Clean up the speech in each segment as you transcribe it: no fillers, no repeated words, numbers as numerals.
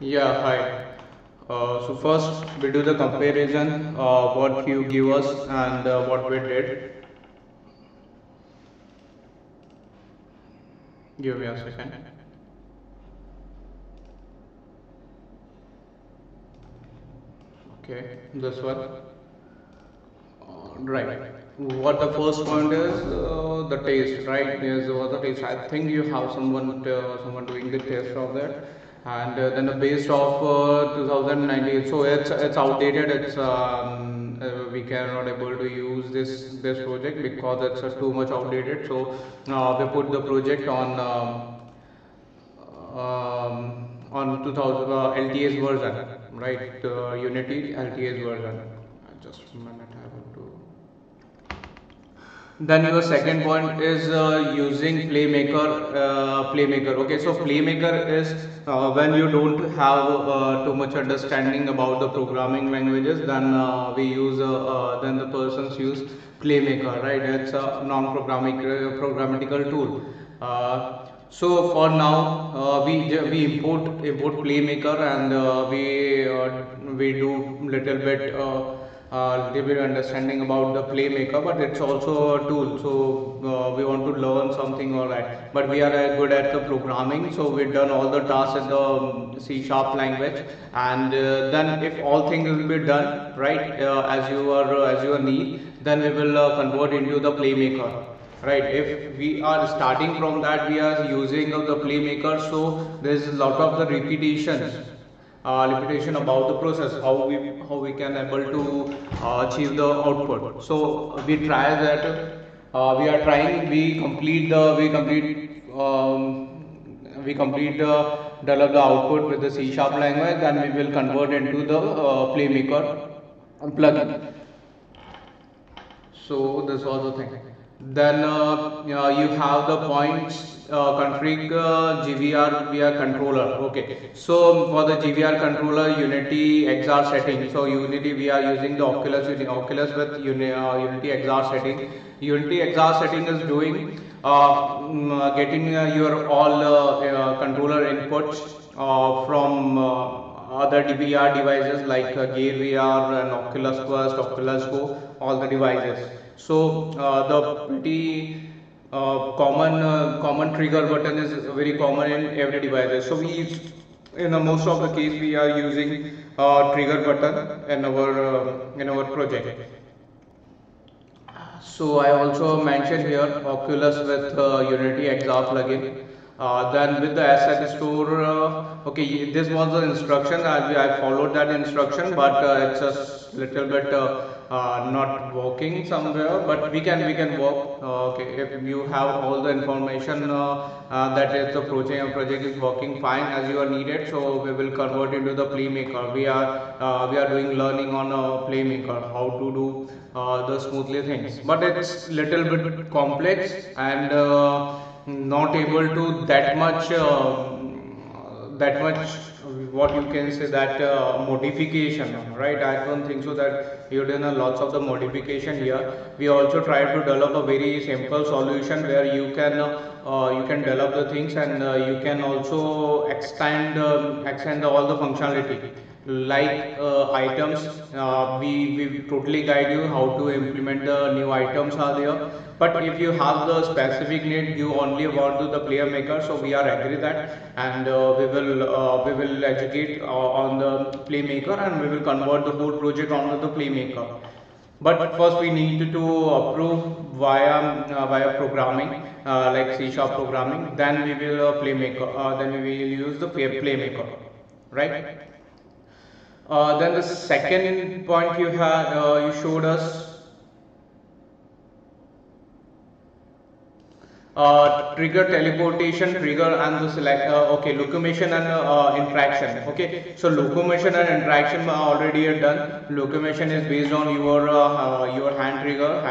Yeah, hi. So first we do the comparison, what you give us and what we did. Give me a second. Okay, this one. Right. What the first point is the taste, right? Is what the taste. I think you have someone doing the test of that, and then the base of 2019. So it's outdated. We cannot able to use this project because it's too much outdated. So we put the project on 2000 LTS version, right? The Unity LTS version. Just a minute, I have to. Then your second point is using Playmaker. Playmaker. Okay, so Playmaker is when you don't have too much understanding about the programming languages, then then the persons use Playmaker, right? It's a non-programming programmatical tool. So for now, we import Playmaker and we do little bit. Little bit understanding about the playmaker, but it's also a tool, so we want to learn something, all right, but we are good at the programming, so we've done all the tasks in the C sharp language, and then if all things will be done right, as you need, then we will convert into the playmaker, right? If we are starting from that, we are using the playmaker, so there's a lot of the repetitions, limitation about the process, how we can able to achieve the output. So we try that, we are trying, we complete the develop the output with the C sharp language, then we will convert into the playmaker plugin. So this was the thing. Then you have the points config GVR via controller. Okay. So for the GVR controller, Unity XR setting. So Unity we are using the Oculus with Unity XR setting. Unity XR setting is doing getting your all controller inputs from other VR devices like Gear VR and Oculus Quest, Oculus Go, all the devices. So the pretty common trigger button is very common in every device. So in most of the case we are using trigger button in our project. So I also mentioned here Oculus with Unity XR plugin. Then with the asset store, okay, this was the instruction. I followed that instruction, but it's a little bit not working somewhere. But we can work. Okay, if you have all the information that is the project is working fine as you are needed. So we will convert into the Playmaker. We are doing learning on Playmaker how to do the smoothly things, but it's little bit complex and not able to that much what you can say that modification, right? I don't think so that you've done a lots of the modification here. We also try to develop a very simple solution where you can develop the things, and you can also extend all the functionality like items. We totally guide you how to implement the new items are there, but if you have the specific need, you only want to the player maker, so we are agree that, and we will educate on the playmaker, and we will convert the whole project onto the playmaker. But first we need to approve via programming, like C sharp programming, then we will playmaker, then we will use the playmaker, right? Then the second point you showed us trigger teleportation, trigger and the select, okay, locomotion and interaction. Okay, so locomotion and interaction are already done. Locomotion is based on your hand trigger,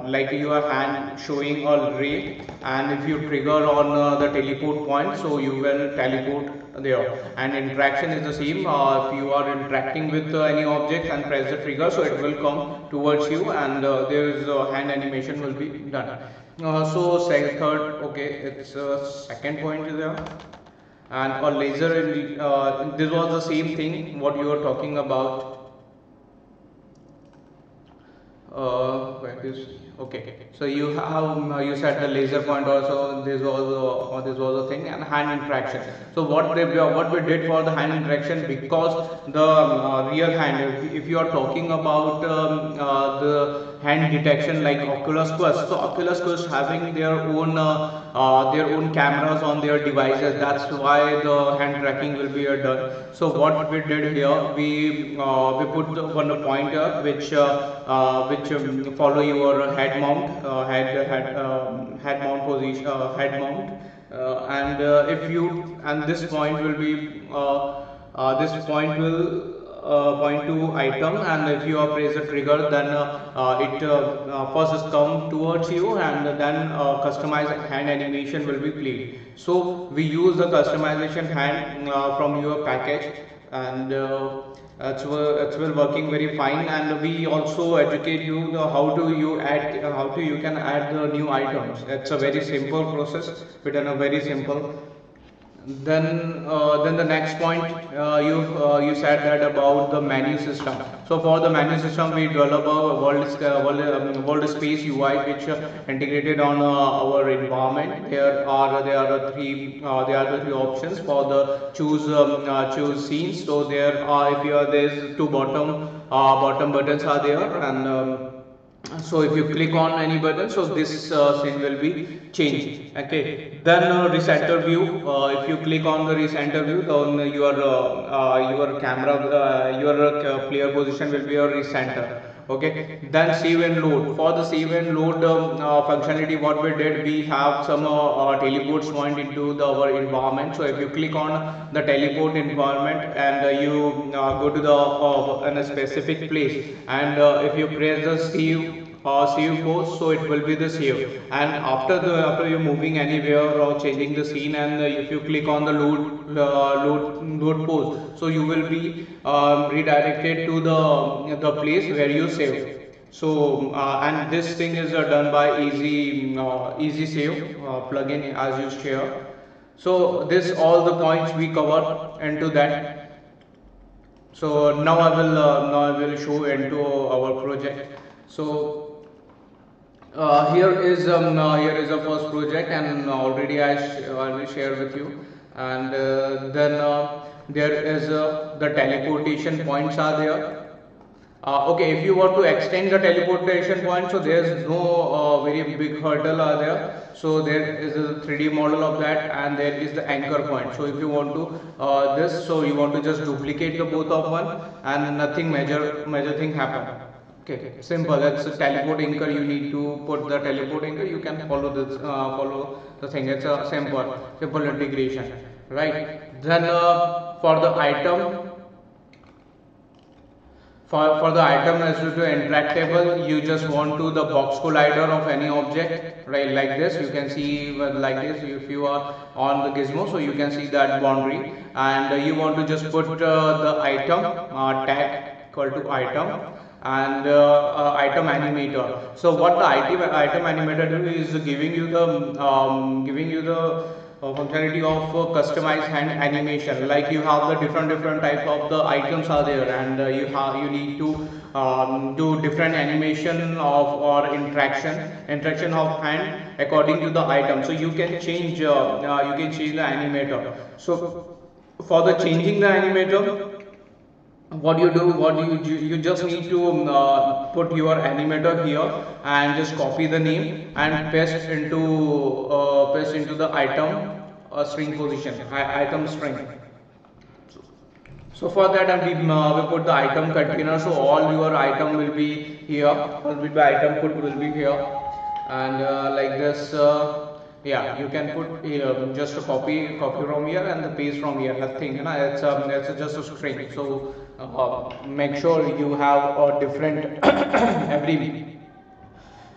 like your hand showing a ray, and if you trigger on the teleport point, so you will teleport there. And interaction is the same. If you are interacting with any object and press the trigger, so it will come towards you, and there is hand animation will be done. So third, okay, it's second point is there. and a laser this was the same thing what you were talking about. Where is okay? So you have you said the laser point also. This was a thing, and hand interaction. So what we did for the hand interaction, because the real hand, if you are talking about the hand detection like Oculus Quest, so Oculus Quest having their own cameras on their devices. That's why the hand tracking will be done. So what we did here, we put one pointer which follow your head mount, head mount position, head mount, and if you and this point will be this point will point to item, and if you press the trigger, then it first is come towards you, and then customized hand animation will be played. So we use the customization hand from your package, and it's well working very fine. And we also educate you how to you add how to you can add the new items. It's a very simple process, but in a very simple. Then the next point, you said that about the menu system. So for the menu system, we develop a world space UI which integrated on our environment. There are the three options for the choose scenes. So there's two bottom buttons are there, and so if you click on any button, so this scene will be changed. Okay, then recenter view, if you click on the recenter view, then your camera your player position will be your recenter. Okay, then save and load. For the save and load functionality, what we did, we have some teleports point into our environment. So if you click on the teleport environment, and you go to the in a specific place, and if you press the save post, so it will be the save. And after you're moving anywhere or changing the scene, and if you click on the load post, so you will be redirected to the place where you save. So and this thing is done by easy save plugin, as you share. So this all the points we cover into that. So now I will show into our project. So here is a first project, and already I will share with you. And then there is the teleportation points are there. Okay, if you want to extend the teleportation point, so there's no very big hurdle are there. So there is a 3D model of that, and there is the anchor point. So if you want to so you want to just duplicate the both of one, and nothing major thing happen. Okay, simple. That's a teleport anchor. You need to put the teleport anchor. You can follow follow the thing. It's a simple integration, right? Then for the item. For the item as to interactable, you just want to the box collider of any object, right? Like this, you can see like this. If you are on the gizmo, so you can see that boundary, and you want to just put the item tag equal to item, and item animator. So what the item animator do is giving you the functionality of customized hand animation. Like you have the different types of the items are there, and you need to do different animation of or interaction of hand according to the item. So you can change the animator. So for the changing the animator, what you just need to put your animator here, and just copy the name and paste into the item string position, item string. So for that, we put the item container. So all your item will be here, item put will be here, and like this. Yeah, you can put just a copy from here and the paste from here. Nothing, it's just a string. So make sure you have a different every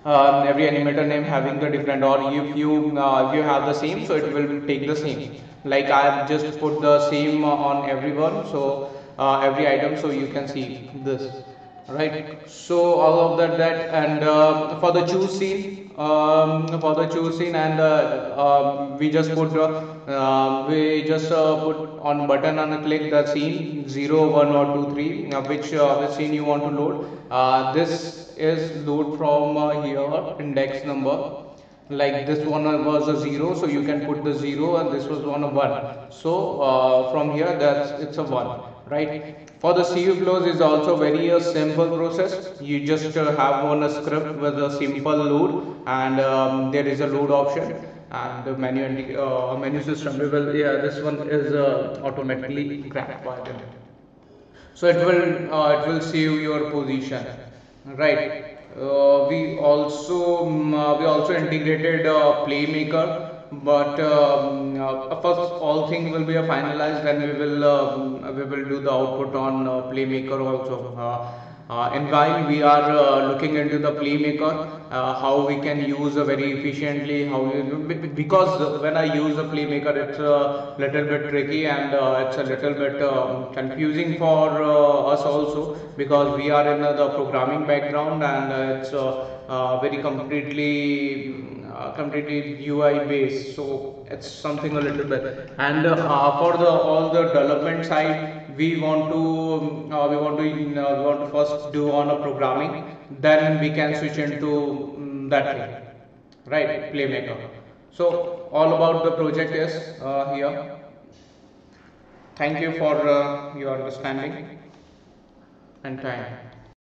animator name having the different, or if you have the same, so it will take the same. Like I have just put the same on everyone, so every item, so you can see this, right? So all of that and for the choose scene, for the choose scene, and we just put on button and click the scene 0, 1 or 2, 3, which scene you want to load. This is load from here index number. Like this one was a 0, so you can put the 0, and this was one a 1. So from here it's a 1, right? For the CU flows is also very a simple process. You just have one a script with a simple load, and there is a load option and the menu system. We will, yeah, this one is automatically grabbed by them. So it will save your position, right? We also integrated Playmaker, but first all things will be finalized, then we will do the output on Playmaker also. And while we are looking into the Playmaker, how we can use very efficiently, because when I use a Playmaker, it's a little bit tricky, and it's a little bit confusing for us also, because we are in the programming background, and it's very completely UI based, so it's something a little bit. And for the all the development side, we want to first do on a programming, then we can switch into that thing, right? Playmaker. So all about the project is here. Thank you for your understanding and time.